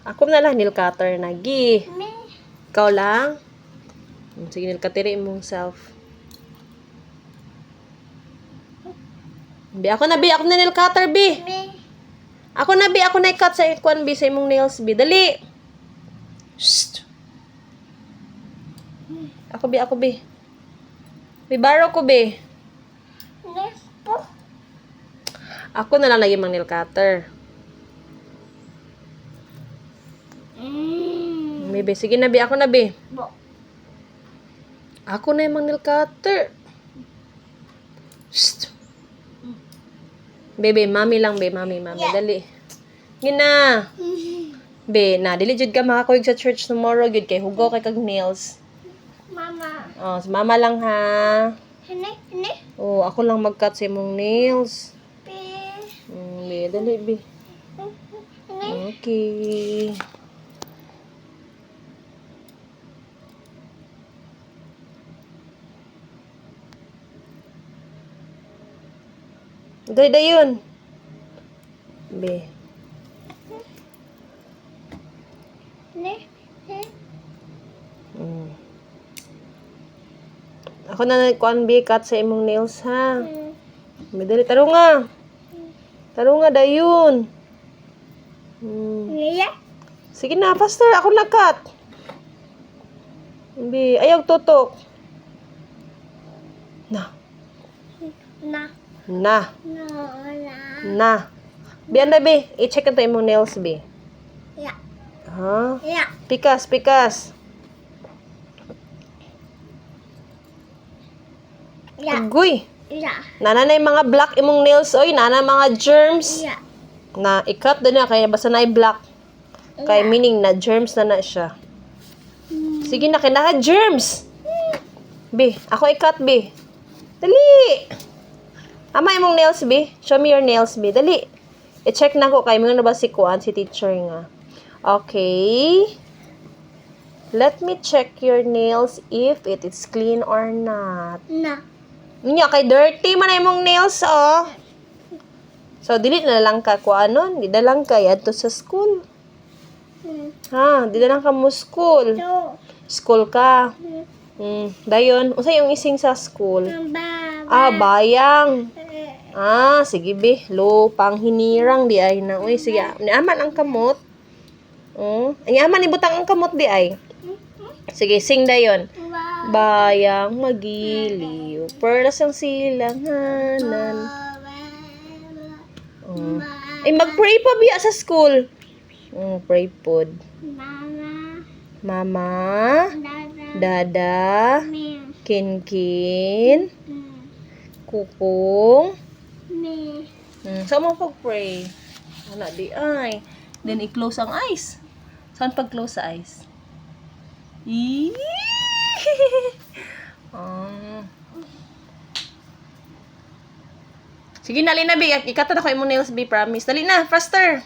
Ako na lang, nail cutter na. Gi. Me. Ikaw lang. Sige, nail cutter mong self. Bi, ako na, Bi. Ako na nail cutter, Bi. Me. Ako na, Bi. Ako na i-cut sa ikwan, Bi. Sa imong nails, Bi. Dali. Shh. Ako, Bi. Ako, Bi. Bi, baro ko, Bi. Ne. Po. Ako na lang lagi mang nail cutter. Bi. Sige na, Bi. Ako na, Bi. Bo. Ako na yung nail cutter. Shh. Bebe, mami lang, be. Mami. Yeah. Dali. Gina. Be, na. Dili jud ka makakuyog sa church tomorrow. Yun kay hugo kay kag nails. Mama. Oh, si mama lang ha. Hene. Hene. Oh, ako lang mag-cut sa imong nails. Pe. Be, dali, be. Hene. Okay. Dali, yun. Be. Ne. He. Ako na nagkuhan, be, cut sa imong nails, ha. Be, dali, taro nga. Taro nga, dayon. Yeah. Sige na, faster. Ako na cut. Be, ayaw tutok. Na. Na. Na. No. Na. Na. Be, anda, be. I-check ito imong nails, be. Yeah. Ha? Yeah. Pikas, pikas. Yeah. Agoy. Yeah. Nana na yung mga black imong nails, oy. Nana mga germs. Yeah. Na i-cut din na, kaya basta na i-black. Kaya meaning na germs na siya. Sige na, kinaka germs. Be, ako i-cut, be. Dali. Ama imong nails, be. Show me your nails, be. Dali. I-check na ko kay mga na ba si Kuan, si teacher nga. Okay. Let me check your nails if it is clean or not. Na. Nya kay dirty man na imong nails, oh. So dili na lang ka kuanon, di na lang ka adto sa school. Ha, di na lang ka mo school. So. School ka. Dayon, unsay yung ising sa school? Ba. Ah, bayang. Ah, sige be. Lo, panghinirang di ay na. Uy, sige. Niaman ang kamot. Ang aman ni butang ang kamot di ay. Sige, sing dayon. Bayang magiliw. Perlas ang silanganan. Ay, mag-pray pa biya sa school. Pray pod. Mama. Mama, Dada. Dada, Me. Kinkin, Kukong. Me. So, mo pag-pray. Wala di ay. Then, i-close ang eyes. Saan pag-close sa eyes? Sige na, Lina, Bi. Ikatan ako imong nails, Bi. Promise. Dali na, faster.